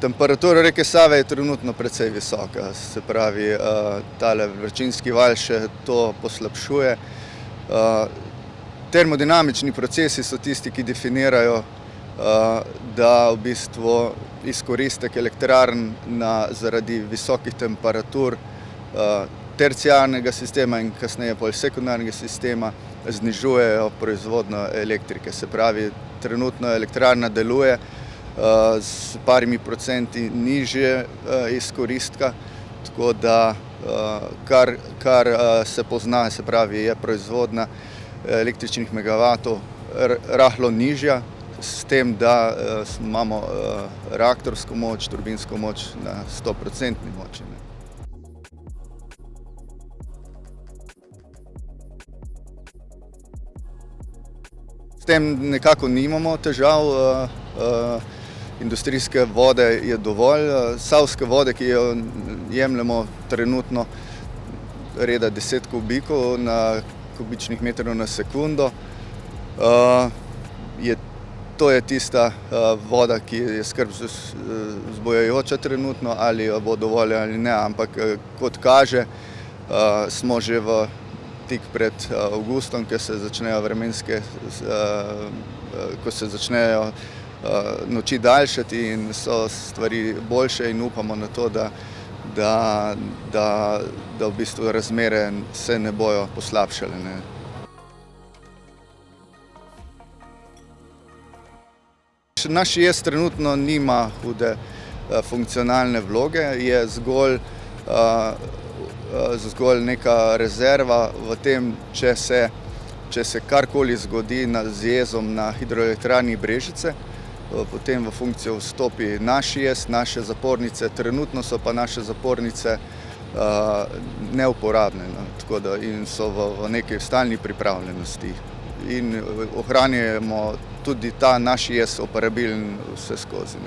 Temperatura reke Save je trenutno precej visoka, se pravi, tale vročinski val še to poslabšuje. Termodinamični procesi so tisti, ki definirajo, da v bistvu izkoristek elektrarn zaradi visokih temperatur terciarnega sistema in kasneje pol sekundarnega sistema znižujejo proizvodnjo elektrike. Se pravi, trenutno elektrarna deluje s parimi procenti nižje izkoristka, tako da kar se pozna, se pravi, je proizvodnja električnih megavatov rahlo nižja, s tem, da imamo reaktorsko moč, turbinsko moč na 100% moči. S tem nekako nimamo težav, industrijske vode je dovolj, savske vode, ki jo jemljemo trenutno reda 10 kubikov na kubičnih metrov na sekundo, to je tista voda, ki je skrb vzbujajoča trenutno, ali jo bo dovolj ali ne, ampak kot kaže, smo že tik pred avgustom, ko se začnejo ko se začnejo noči daljšati in so stvari boljše in upamo na to, da v bistvu razmere se ne bojo poslabšale. Naš jes trenutno nima hude funkcionalne vloge, je zgolj neka rezerva v tem, če se karkoli zgodi z jezom na hidroelektrarni Brežice, potem v funkcijo vstopi naš jez, naše zapornice, trenutno so pa naše zapornice neuporabne, tako da in so v neki stalni pripravljenosti in ohranjamo tudi ta naš jez operabilen vseskozi.